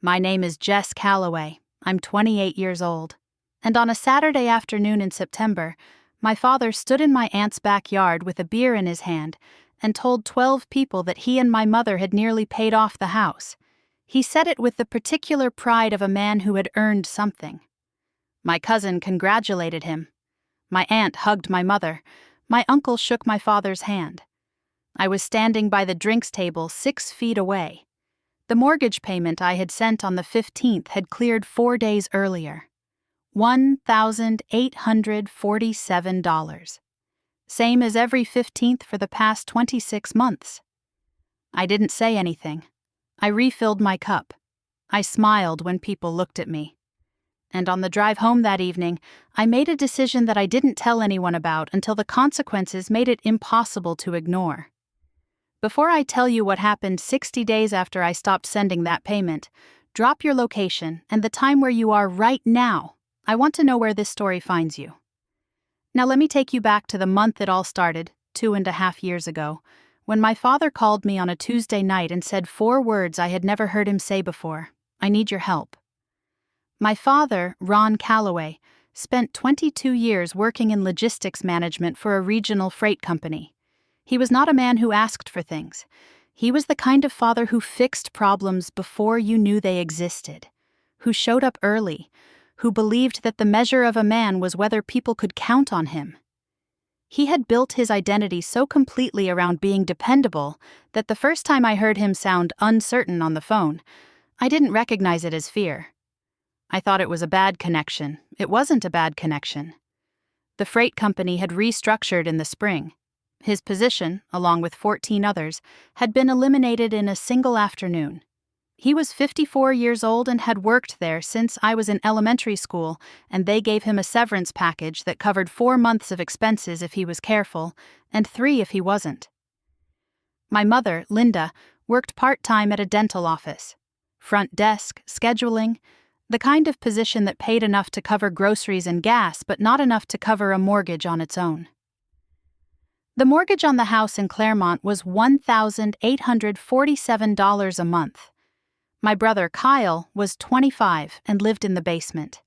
My name is Jess Calloway. I'm 28 years old. And on a Saturday afternoon in September, my father stood in my aunt's backyard with a beer in his hand and told 12 people that he and my mother had nearly paid off the house. He said it with the particular pride of a man who had earned something. My cousin congratulated him. My aunt hugged my mother. My uncle shook my father's hand. I was standing by the drinks table 6 feet away. The mortgage payment I had sent on the 15th had cleared 4 days earlier. $1,847. Same as every 15th for the past 26 months. I didn't say anything. I refilled my cup. I smiled when people looked at me. And on the drive home that evening, I made a decision that I didn't tell anyone about until the consequences made it impossible to ignore. Before I tell you what happened 60 days after I stopped sending that payment, drop your location and the time where you are right now. I want to know where this story finds you. Now let me take you back to the month it all started, 2.5 years ago, when my father called me on a Tuesday night and said 4 words I had never heard him say before. I need your help. My father, Ron Calloway, spent 22 years working in logistics management for a regional freight company. He was not a man who asked for things. He was the kind of father who fixed problems before you knew they existed, who showed up early, who believed that the measure of a man was whether people could count on him. He had built his identity so completely around being dependable that the first time I heard him sound uncertain on the phone, I didn't recognize it as fear. I thought it was a bad connection. It wasn't a bad connection. The freight company had restructured in the spring. His position, along with 14 others, had been eliminated in a single afternoon. He was 54 years old and had worked there since I was in elementary school, and they gave him a severance package that covered 4 months of expenses if he was careful, and 3 if he wasn't. My mother, Linda, worked part-time at a dental office. Front desk, scheduling, the kind of position that paid enough to cover groceries and gas but not enough to cover a mortgage on its own. The mortgage on the house in Claremont was $1,847 a month. My brother Kyle was 25 and lived in the basement.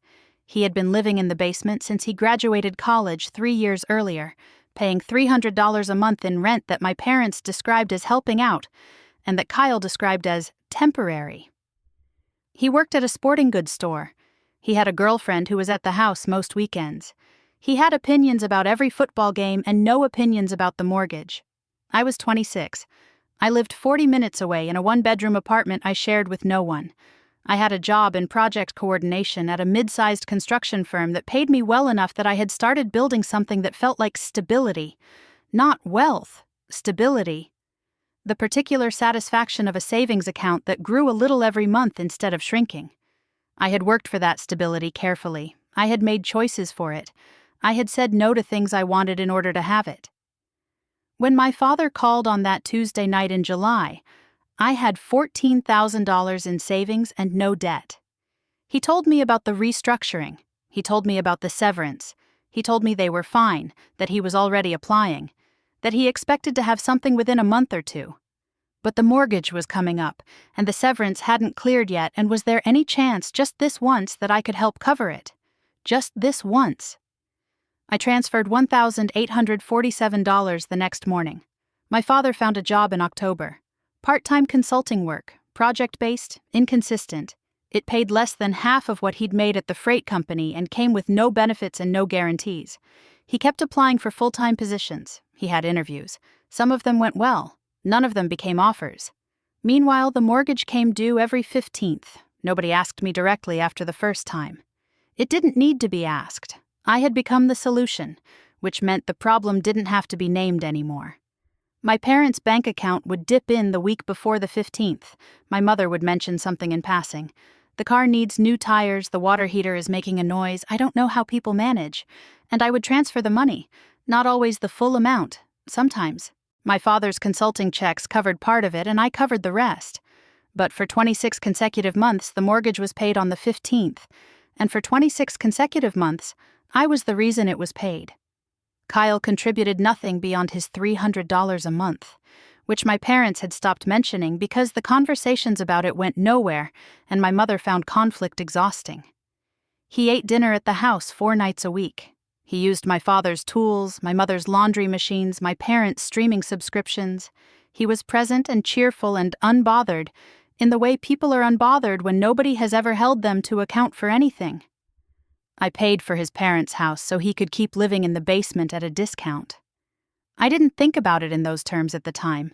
He had been living in the basement since he graduated college 3 years earlier, paying $300 a month in rent that my parents described as helping out, and that Kyle described as temporary. He worked at a sporting goods store. He had a girlfriend who was at the house most weekends. He had opinions about every football game and no opinions about the mortgage. I was 26. I lived 40 minutes away in a 1-bedroom apartment I shared with no one. I had a job in project coordination at a mid-sized construction firm that paid me well enough that I had started building something that felt like stability. Not wealth, stability. The particular satisfaction of a savings account that grew a little every month instead of shrinking. I had worked for that stability carefully. I had made choices for it. I had said no to things I wanted in order to have it. When my father called on that Tuesday night in July, I had $14,000 in savings and no debt. He told me about the restructuring. He told me about the severance. He told me they were fine, that he was already applying, that he expected to have something within a month or 2. But the mortgage was coming up, and the severance hadn't cleared yet, and was there any chance just this once that I could help cover it? Just this once. I transferred $1,847 the next morning. My father found a job in October. Part-time consulting work, project-based, inconsistent. It paid less than half of what he'd made at the freight company and came with no benefits and no guarantees. He kept applying for full-time positions. He had interviews. Some of them went well. None of them became offers. Meanwhile, the mortgage came due every 15th. Nobody asked me directly after the first time. It didn't need to be asked. I had become the solution, which meant the problem didn't have to be named anymore. My parents' bank account would dip in the week before the 15th. My mother would mention something in passing. The car needs new tires, the water heater is making a noise, I don't know how people manage. And I would transfer the money, not always the full amount, sometimes. My father's consulting checks covered part of it and I covered the rest. But for 26 consecutive months, the mortgage was paid on the 15th. And for 26 consecutive months, I was the reason it was paid. Kyle contributed nothing beyond his $300 a month. which my parents had stopped mentioning because the conversations about it went nowhere and my mother found conflict exhausting. He ate dinner at the house 4 nights a week. He used my father's tools, my mother's laundry machines, my parents' streaming subscriptions. He was present and cheerful and unbothered, in the way people are unbothered when nobody has ever held them to account for anything. I paid for his parents' house so he could keep living in the basement at a discount. I didn't think about it in those terms at the time.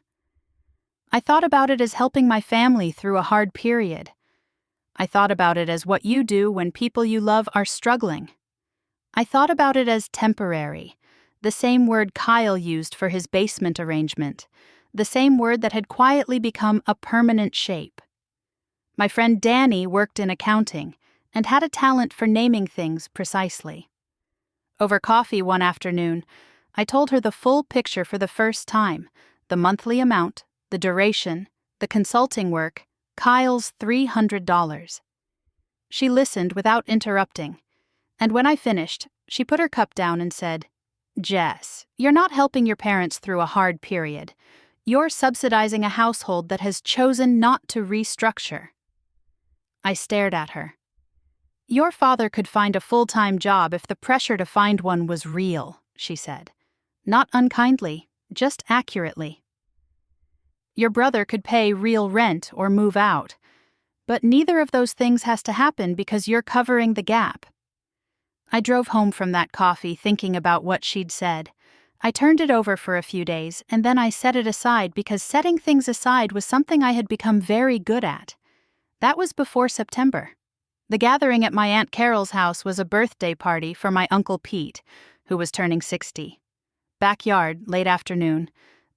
I thought about it as helping my family through a hard period. I thought about it as what you do when people you love are struggling. I thought about it as temporary, the same word Kyle used for his basement arrangement, the same word that had quietly become a permanent shape. My friend Danny worked in accounting and had a talent for naming things precisely. Over coffee one afternoon, I told her the full picture for the first time, the monthly amount, the duration, the consulting work, Kyle's $300. She listened without interrupting, and when I finished, she put her cup down and said, "Jess, you're not helping your parents through a hard period. You're subsidizing a household that has chosen not to restructure." I stared at her. "Your father could find a full-time job if the pressure to find one was real," she said. Not unkindly, just accurately. "Your brother could pay real rent or move out, but neither of those things has to happen because you're covering the gap." I drove home from that coffee thinking about what she'd said. I turned it over for a few days, and then I set it aside because setting things aside was something I had become very good at. That was before September. The gathering at my Aunt Carol's house was a birthday party for my Uncle Pete, who was turning 60. Backyard, late afternoon.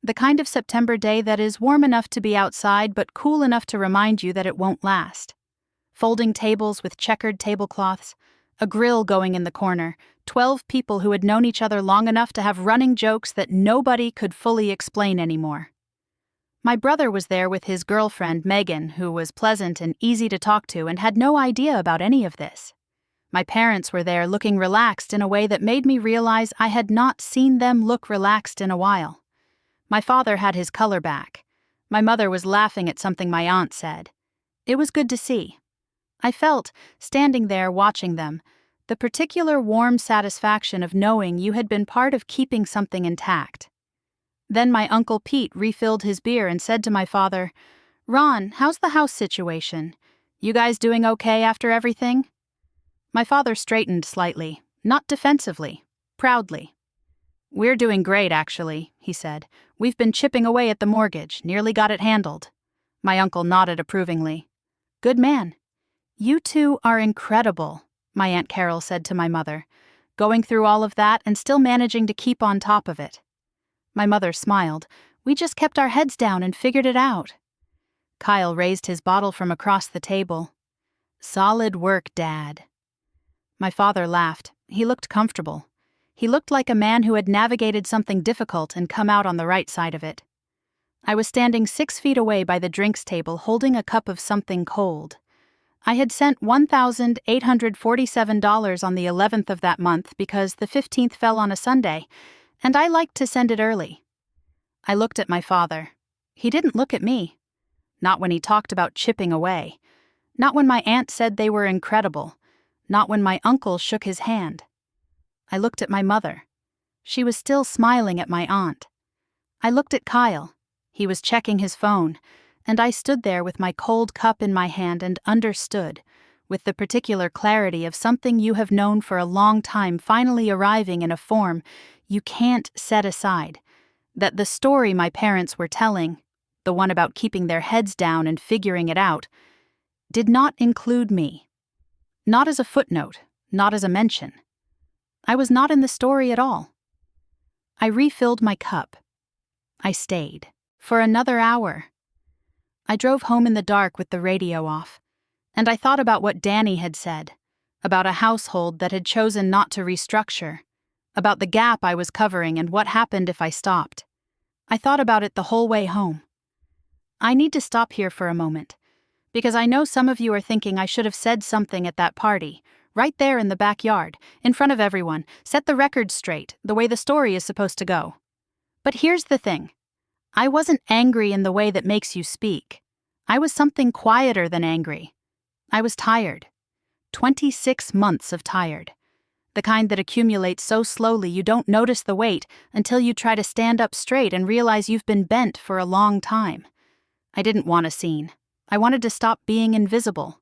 The kind of September day that is warm enough to be outside but cool enough to remind you that it won't last. Folding tables with checkered tablecloths, a grill going in the corner, 12 people who had known each other long enough to have running jokes that nobody could fully explain anymore. My brother was there with his girlfriend, Megan, who was pleasant and easy to talk to and had no idea about any of this. My parents were there looking relaxed in a way that made me realize I had not seen them look relaxed in a while. My father had his color back. My mother was laughing at something my aunt said. It was good to see. I felt, standing there watching them, the particular warm satisfaction of knowing you had been part of keeping something intact. Then my Uncle Pete refilled his beer and said to my father, "Ron, how's the house situation? You guys doing okay after everything?" My father straightened slightly, not defensively, proudly. "We're doing great, actually," he said. "We've been chipping away at the mortgage, nearly got it handled." My uncle nodded approvingly. "Good man. You two are incredible," my Aunt Carol said to my mother, "going through all of that and still managing to keep on top of it." My mother smiled. "We just kept our heads down and figured it out." Kyle raised his bottle from across the table. "Solid work, Dad." My father laughed. He looked comfortable. He looked like a man who had navigated something difficult and come out on the right side of it. I was standing 6 feet away by the drinks table holding a cup of something cold. I had sent $1,847 on the 11th of that month because the 15th fell on a Sunday, and I liked to send it early. I looked at my father. He didn't look at me. Not when he talked about chipping away. Not when my aunt said they were incredible. Not when my uncle shook his hand. I looked at my mother. She was still smiling at my aunt. I looked at Kyle. He was checking his phone, and I stood there with my cold cup in my hand and understood, with the particular clarity of something you have known for a long time finally arriving in a form you can't set aside, that the story my parents were telling, the one about keeping their heads down and figuring it out, did not include me. Not as a footnote, not as a mention. I was not in the story at all. I refilled my cup. I stayed. For another hour. I drove home in the dark with the radio off, and I thought about what Danny had said, about a household that had chosen not to restructure, about the gap I was covering and what happened if I stopped. I thought about it the whole way home. I need to stop here for a moment, because I know some of you are thinking I should have said something at that party, right there in the backyard, in front of everyone, set the record straight, the way the story is supposed to go. But here's the thing. I wasn't angry in the way that makes you speak. I was something quieter than angry. I was tired. 26 months of tired. The kind that accumulates so slowly you don't notice the weight until you try to stand up straight and realize you've been bent for a long time. I didn't want a scene. I wanted to stop being invisible.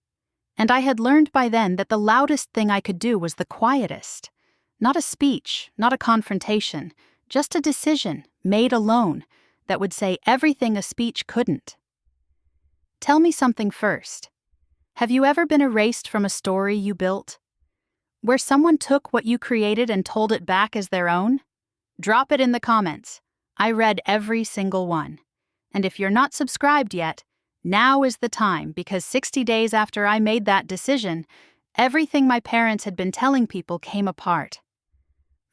And I had learned by then that the loudest thing I could do was the quietest. Not a speech, not a confrontation, just a decision, made alone, that would say everything a speech couldn't. Tell me something first. Have you ever been erased from a story you built? Where someone took what you created and told it back as their own? Drop it in the comments. I read every single one. And if you're not subscribed yet, now is the time, because 60 days after I made that decision, everything my parents had been telling people came apart.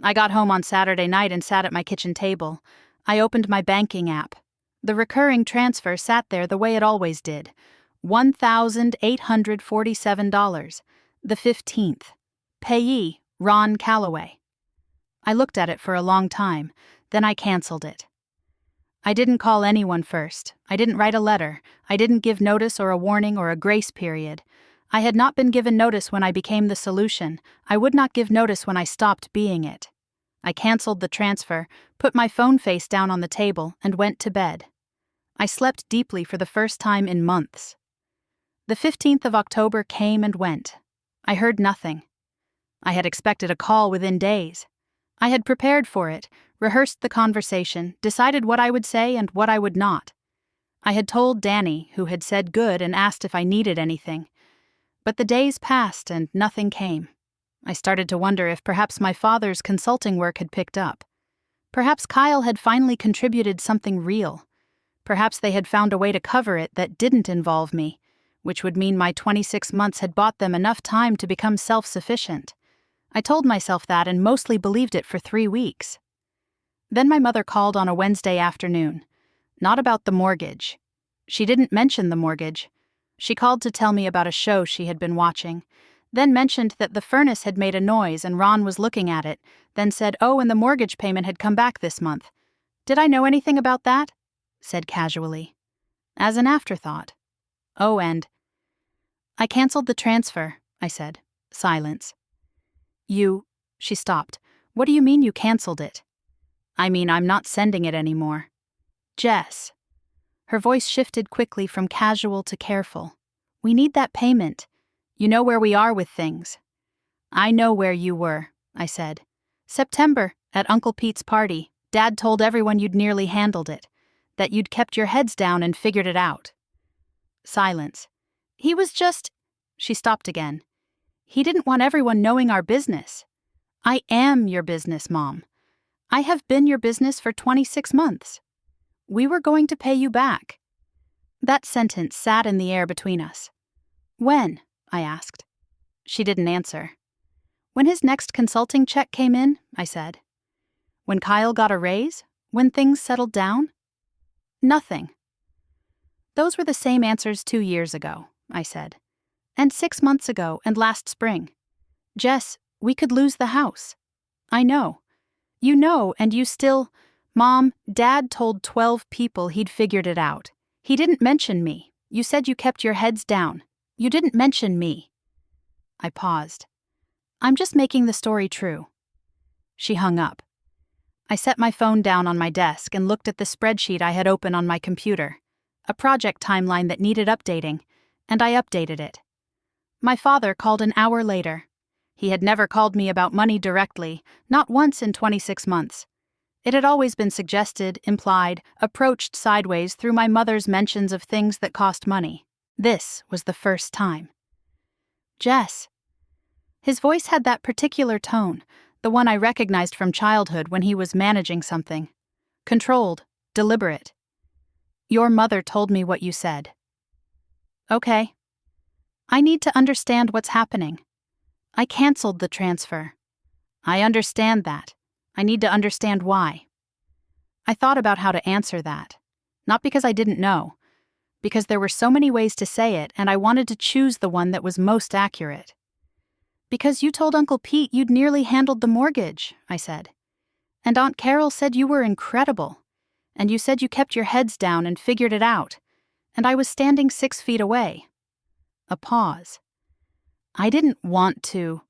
I got home on Saturday night and sat at my kitchen table. I opened my banking app. The recurring transfer sat there the way it always did. $1,847, the 15th. Payee, Ron Calloway. I looked at it for a long time, then I canceled it. I didn't call anyone first. I didn't write a letter. I didn't give notice or a warning or a grace period. I had not been given notice when I became the solution. I would not give notice when I stopped being it. I canceled the transfer, put my phone face down on the table, and went to bed. I slept deeply for the first time in months. The 15th of October came and went. I heard nothing. I had expected a call within days. I had prepared for it, rehearsed the conversation, decided what I would say and what I would not. I had told Danny, who had said good and asked if I needed anything. But the days passed and nothing came. I started to wonder if perhaps my father's consulting work had picked up. Perhaps Kyle had finally contributed something real. Perhaps they had found a way to cover it that didn't involve me, which would mean my 26 months had bought them enough time to become self-sufficient. I told myself that and mostly believed it for 3 weeks. Then my mother called on a Wednesday afternoon. Not about the mortgage. She didn't mention the mortgage. She called to tell me about a show she had been watching, then mentioned that the furnace had made a noise and Ron was looking at it, then said, "Oh, and the mortgage payment had come back this month." "Did I know anything about that?" said casually. As an afterthought. "Oh, and—" "I canceled the transfer," I said. Silence. She stopped. "What do you mean you canceled it?" "I mean I'm not sending it anymore." "Jess." Her voice shifted quickly from casual to careful. "We need that payment. You know where we are with things." "I know where you were," I said. "September, at Uncle Pete's party, Dad told everyone you'd nearly handled it, that you'd kept your heads down and figured it out." Silence. "He was just—" She stopped again. "He didn't want everyone knowing our business." "I am your business, Mom. I have been your business for 26 months. We were going to pay you back." That sentence sat in the air between us. "When?" I asked. She didn't answer. "When his next consulting check came in," I said. "When Kyle got a raise? When things settled down?" "Nothing." "Those were the same answers 2 years ago," I said. "And 6 months ago and last spring. Jess, we could lose the house." "I know. You know, and you still—" "Mom, Dad told 12 people he'd figured it out. He didn't mention me. You said you kept your heads down. You didn't mention me." I paused. "I'm just making the story true." She hung up. I set my phone down on my desk and looked at the spreadsheet I had open on my computer, a project timeline that needed updating, and I updated it. My father called an hour later. He had never called me about money directly, not once in 26 months. It had always been suggested, implied, approached sideways through my mother's mentions of things that cost money. This was the first time. "Jess." His voice had that particular tone, the one I recognized from childhood when he was managing something. Controlled, deliberate. "Your mother told me what you said." "Okay." "I need to understand what's happening." "I canceled the transfer." "I understand that. I need to understand why." I thought about how to answer that. Not because I didn't know. Because there were so many ways to say it, and I wanted to choose the one that was most accurate. "Because you told Uncle Pete you'd nearly handled the mortgage," I said. "And Aunt Carol said you were incredible. And you said you kept your heads down and figured it out. And I was standing 6 feet away. A pause. I didn't want to.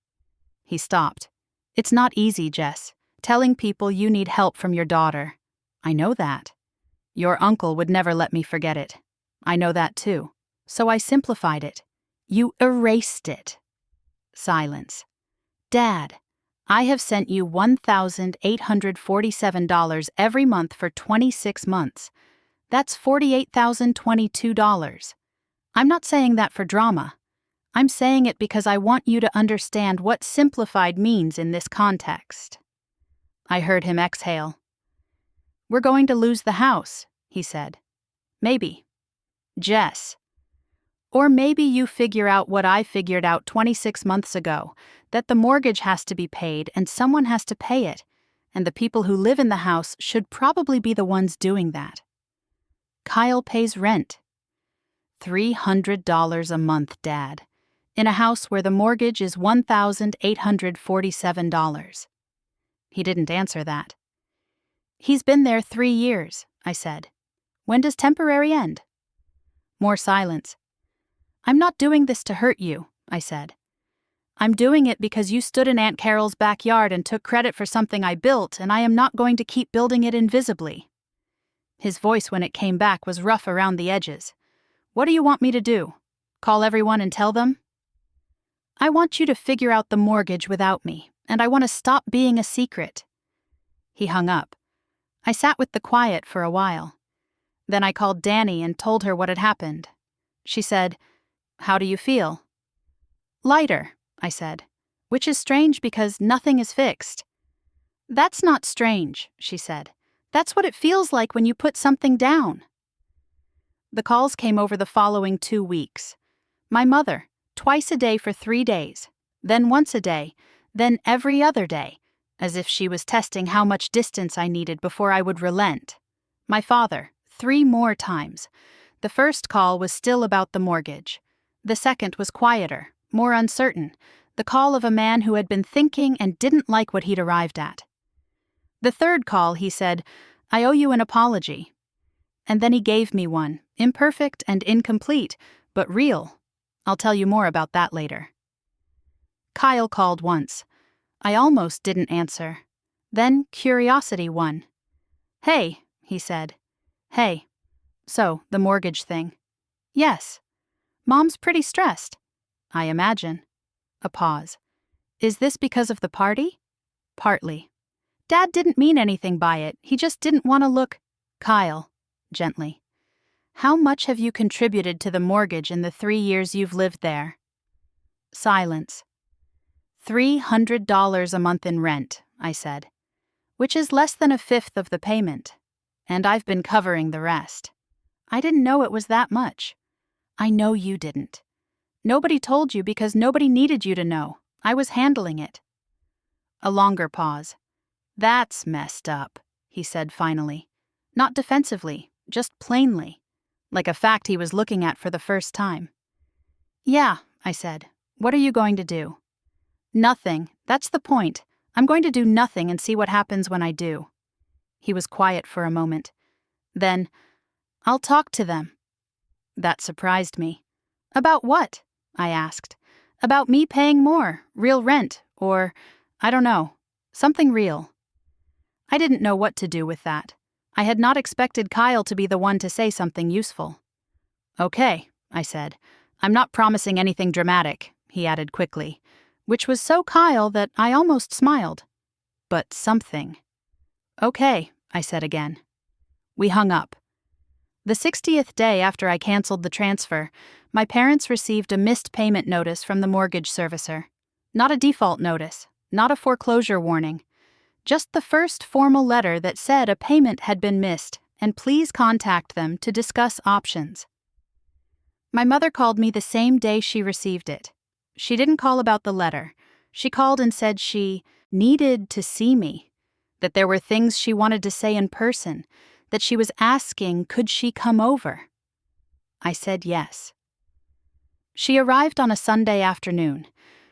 He stopped. It's not easy, Jess. Telling people you need help from your daughter. I know that. Your uncle would never let me forget it. I know that too. So I simplified it. You erased it. Silence. Dad, I have sent you $1,847 every month for 26 months. That's $48,022. I'm not saying that for drama. I'm saying it because I want you to understand what simplified means in this context. I heard him exhale. We're going to lose the house, he said. Maybe. Jess. Or maybe you figure out what I figured out 26 months ago, that the mortgage has to be paid and someone has to pay it, and the people who live in the house should probably be the ones doing that. Kyle pays rent. $300 a month, Dad, in a house where the mortgage is $1,847. He didn't answer that. He's been there 3 years, I said. When does temporary end? More silence. I'm not doing this to hurt you, I said. I'm doing it because you stood in Aunt Carol's backyard and took credit for something I built, and I am not going to keep building it invisibly. His voice when it came back was rough around the edges. What do you want me to do? Call everyone and tell them? I want you to figure out the mortgage without me, and I want to stop being a secret. He hung up. I sat with the quiet for a while. Then I called Danny and told her what had happened. She said, How do you feel? Lighter, I said, which is strange because nothing is fixed. That's not strange, she said. That's what it feels like when you put something down. The calls came over the following 2 weeks. My mother, twice a day for 3 days, then once a day, then every other day, as if she was testing how much distance I needed before I would relent. My father, 3 more times. The first call was still about the mortgage. The second was quieter, more uncertain, the call of a man who had been thinking and didn't like what he'd arrived at. The third call, he said, I owe you an apology. And then he gave me one, imperfect and incomplete, but real. I'll tell you more about that later. Kyle called once. I almost didn't answer. Then curiosity won. Hey, he said. Hey. So, the mortgage thing. Yes. Mom's pretty stressed. I imagine. A pause. Is this because of the party? Partly. Dad didn't mean anything by it. He just didn't want to look. Kyle, gently. How much have you contributed to the mortgage in the 3 years you've lived there? Silence. $300 a month in rent, I said, which is less than 1/5 of the payment. And I've been covering the rest. I didn't know it was that much. I know you didn't. Nobody told you because nobody needed you to know. I was handling it. A longer pause. That's messed up, he said finally. Not defensively, just plainly, like a fact he was looking at for the first time. Yeah, I said. What are you going to do? Nothing. That's the point. I'm going to do nothing and see what happens when I do. He was quiet for a moment. Then, I'll talk to them. That surprised me. About what? I asked. About me paying more, real rent, or, I don't know, something real. I didn't know what to do with that. I had not expected Kyle to be the one to say something useful. Okay, I said. I'm not promising anything dramatic, he added quickly, which was so Kyle that I almost smiled. But something. Okay, I said again. We hung up. The 60th day after I canceled the transfer, my parents received a missed payment notice from the mortgage servicer. Not a default notice, not a foreclosure warning. Just the first formal letter that said a payment had been missed and please contact them to discuss options. My mother called me the same day she received it. She didn't call about the letter. She called and said she needed to see me, that there were things she wanted to say in person, that she was asking could she come over. I said yes. She arrived on a Sunday afternoon.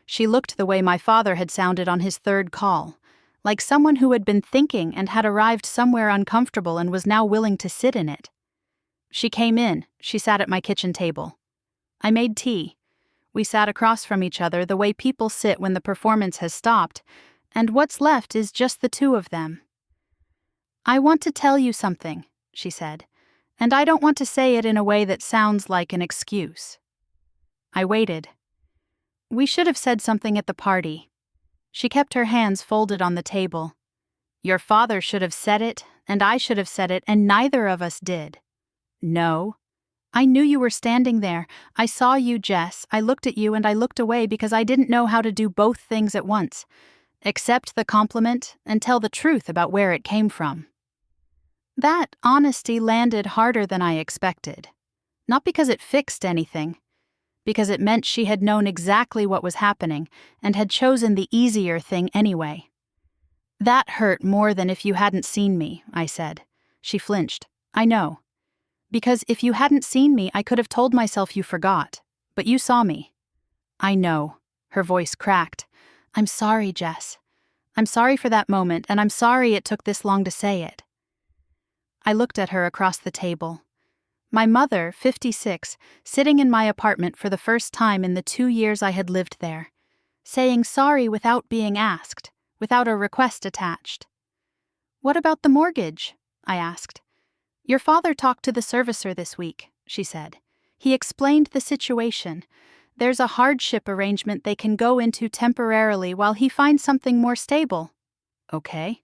She looked the way my father had sounded on his third call, like someone who had been thinking and had arrived somewhere uncomfortable and was now willing to sit in it. She came in. She sat at my kitchen table. I made tea. We sat across from each other the way people sit when the performance has stopped, and what's left is just the two of them. "I want to tell you something," she said, "and I don't want to say it in a way that sounds like an excuse." I waited. "We should have said something at the party." She kept her hands folded on the table. "Your father should have said it, and I should have said it, and neither of us did." "No. I knew you were standing there. I saw you, Jess. I looked at you and I looked away because I didn't know how to do both things at once. Accept the compliment and tell the truth about where it came from." That honesty landed harder than I expected. Not because it fixed anything, because it meant she had known exactly what was happening and had chosen the easier thing anyway. "That hurt more than if you hadn't seen me," I said. She flinched. "I know. Because if you hadn't seen me, I could have told myself you forgot. But you saw me." "I know." Her voice cracked. "I'm sorry, Jess. I'm sorry for that moment, and I'm sorry it took this long to say it." I looked at her across the table. My mother, 56, sitting in my apartment for the first time in the 2 years I had lived there, saying sorry without being asked, without a request attached. "What about the mortgage?" I asked. "Your father talked to the servicer this week," she said. "He explained the situation. There's a hardship arrangement they can go into temporarily while he finds something more stable." "Okay."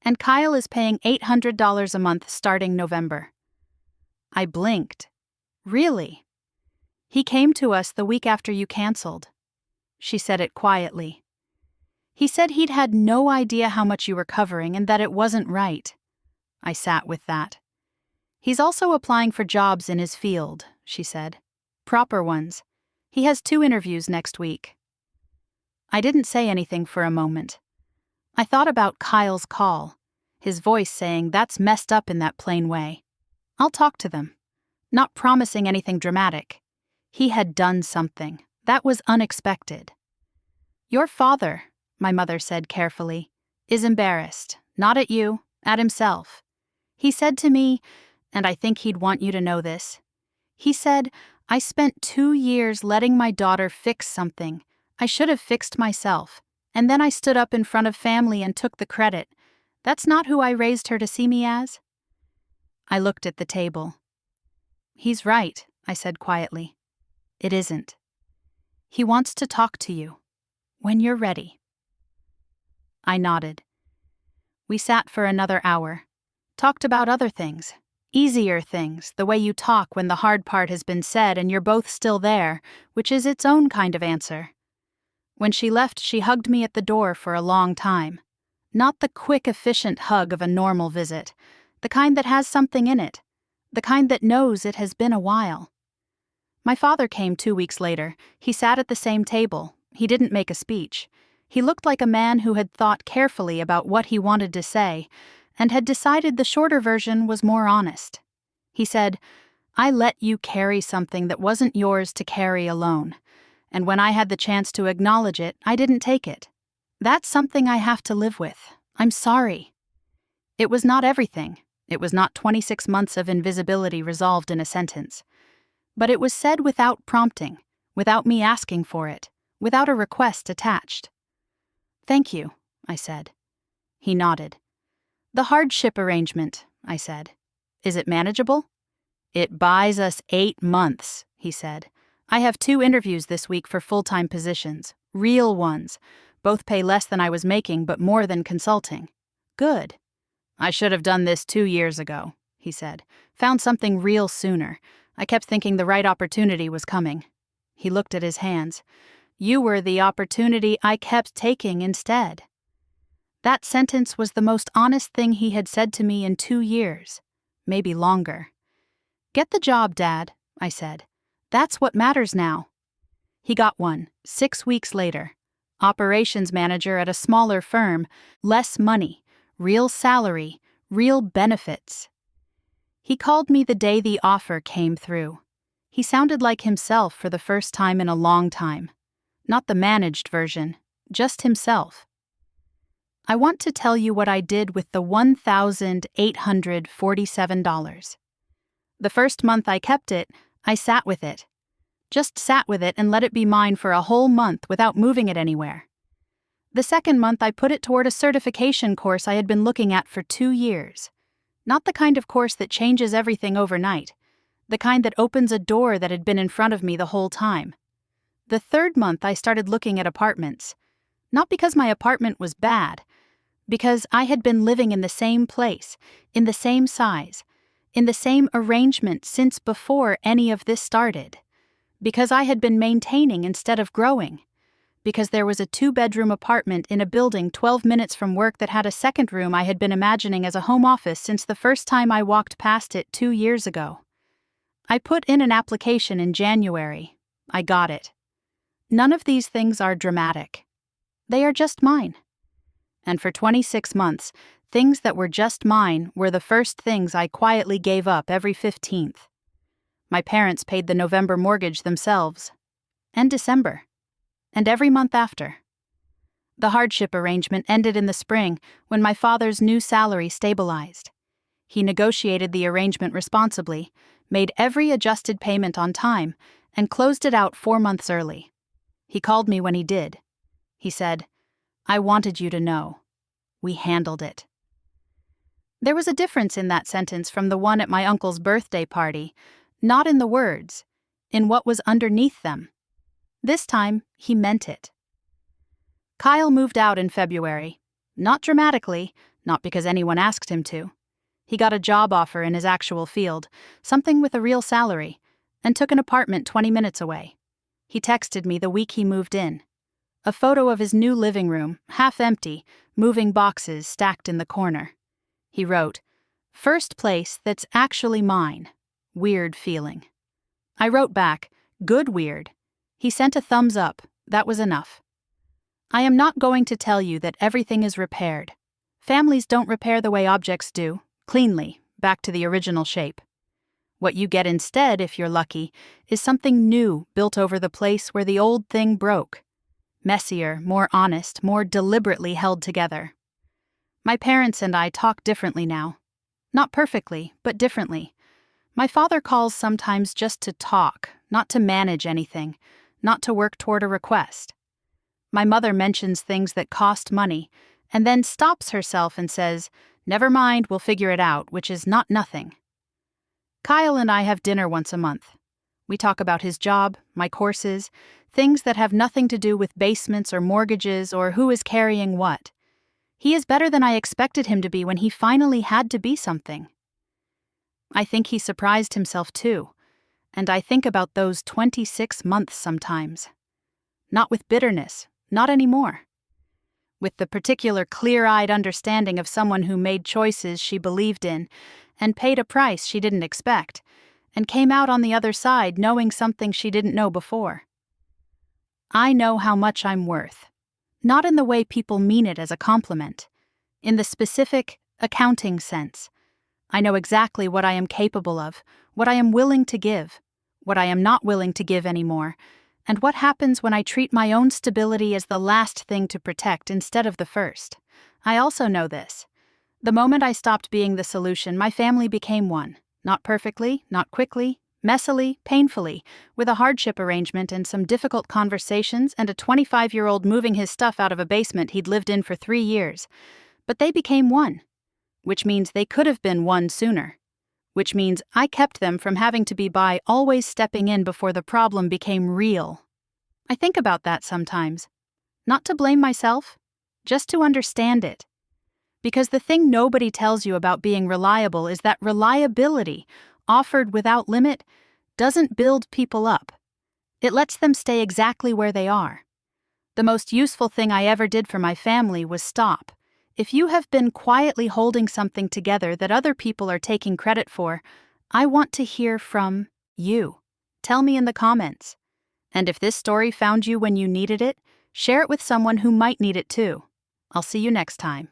"And Kyle is paying $800 a month starting November." I blinked. "Really?" "He came to us the week after you canceled." She said it quietly. "He said he'd had no idea how much you were covering and that it wasn't right." I sat with that. "He's also applying for jobs in his field," she said. "Proper ones. He has 2 interviews next week." I didn't say anything for a moment. I thought about Kyle's call, his voice saying, "That's messed up in that plain way. I'll talk to them." Not promising anything dramatic. He had done something. That was unexpected. "Your father," my mother said carefully, "is embarrassed, not at you, at himself. He said to me, and I think he'd want you to know this, he said, 'I spent 2 years letting my daughter fix something I should have fixed myself, and then I stood up in front of family and took the credit. That's not who I raised her to see me as.'" I looked at the table. "He's right," I said quietly. "It isn't. He wants to talk to you. When you're ready." I nodded. We sat for another hour. Talked about other things. Easier things, the way you talk when the hard part has been said and you're both still there, which is its own kind of answer. When she left, she hugged me at the door for a long time. Not the quick, efficient hug of a normal visit, the kind that has something in it, the kind that knows it has been a while. My father came 2 weeks later. He sat at the same table. He didn't make a speech. He looked like a man who had thought carefully about what he wanted to say, and had decided the shorter version was more honest. He said, "I let you carry something that wasn't yours to carry alone, and when I had the chance to acknowledge it, I didn't take it. That's something I have to live with. I'm sorry." It was not everything. It was not 26 months of invisibility resolved in a sentence. But it was said without prompting, without me asking for it, without a request attached. "Thank you," I said. He nodded. "The hardship arrangement," I said. "Is it manageable?" "It buys us 8 months," he said. "I have 2 interviews this week for full-time positions, real ones. Both pay less than I was making, but more than consulting." "Good." "I should have done this 2 years ago," he said. "Found something real sooner. I kept thinking the right opportunity was coming." He looked at his hands. "You were the opportunity I kept taking instead." That sentence was the most honest thing he had said to me in 2 years, maybe longer. "Get the job, Dad," I said. "That's what matters now." He got one, 6 weeks later. Operations manager at a smaller firm, less money, real salary, real benefits. He called me the day the offer came through. He sounded like himself for the first time in a long time. Not the managed version, just himself. I want to tell you what I did with the $1,847. The first month I kept it, I sat with it. Just sat with it and let it be mine for a whole month without moving it anywhere. The second month I put it toward a certification course I had been looking at for 2 years. Not the kind of course that changes everything overnight. The kind that opens a door that had been in front of me the whole time. The third month I started looking at apartments. Not because my apartment was bad, because I had been living in the same place, in the same size, in the same arrangement since before any of this started. Because I had been maintaining instead of growing. Because there was a 2-bedroom apartment in a building 12 minutes from work that had a second room I had been imagining as a home office since the first time I walked past it 2 years ago. I put in an application in January. I got it. None of these things are dramatic. They are just mine. And for 26 months, things that were just mine were the first things I quietly gave up every 15th. My parents paid the November mortgage themselves. And December. And every month after. The hardship arrangement ended in the spring when my father's new salary stabilized. He negotiated the arrangement responsibly, made every adjusted payment on time, and closed it out 4 months early. He called me when he did. He said, "I wanted you to know. We handled it." There was a difference in that sentence from the one at my uncle's birthday party, not in the words, in what was underneath them. This time, he meant it. Kyle moved out in February. Not dramatically, not because anyone asked him to. He got a job offer in his actual field, something with a real salary, and took an apartment 20 minutes away. He texted me the week he moved in. A photo of his new living room, half empty, moving boxes stacked in the corner. He wrote, "First place that's actually mine. Weird feeling." I wrote back, "Good weird." He sent a thumbs up. That was enough. I am not going to tell you that everything is repaired. Families don't repair the way objects do, cleanly, back to the original shape. What you get instead, if you're lucky, is something new built over the place where the old thing broke. Messier, more honest, more deliberately held together. My parents and I talk differently now. Not perfectly, but differently. My father calls sometimes just to talk, not to manage anything, not to work toward a request. My mother mentions things that cost money, and then stops herself and says, "Never mind, we'll figure it out," which is not nothing. Kyle and I have dinner once a month. We talk about his job, my courses, things that have nothing to do with basements or mortgages or who is carrying what. He is better than I expected him to be when he finally had to be something. I think he surprised himself too, and I think about those 26 months sometimes. Not with bitterness, not anymore. With the particular clear-eyed understanding of someone who made choices she believed in and paid a price she didn't expect, and came out on the other side knowing something she didn't know before. I know how much I'm worth. Not in the way people mean it as a compliment. In the specific, accounting sense. I know exactly what I am capable of, what I am willing to give, what I am not willing to give anymore, and what happens when I treat my own stability as the last thing to protect instead of the first. I also know this. The moment I stopped being the solution, my family became one. Not perfectly, not quickly, messily, painfully, with a hardship arrangement and some difficult conversations and a 25-year-old moving his stuff out of a basement he'd lived in for 3 years. But they became one. Which means they could have been one sooner. Which means I kept them from having to be by always stepping in before the problem became real. I think about that sometimes. Not to blame myself, just to understand it. Because the thing nobody tells you about being reliable is that reliability, offered without limit, doesn't build people up. It lets them stay exactly where they are. The most useful thing I ever did for my family was stop. If you have been quietly holding something together that other people are taking credit for, I want to hear from you. Tell me in the comments. And if this story found you when you needed it, share it with someone who might need it too. I'll see you next time.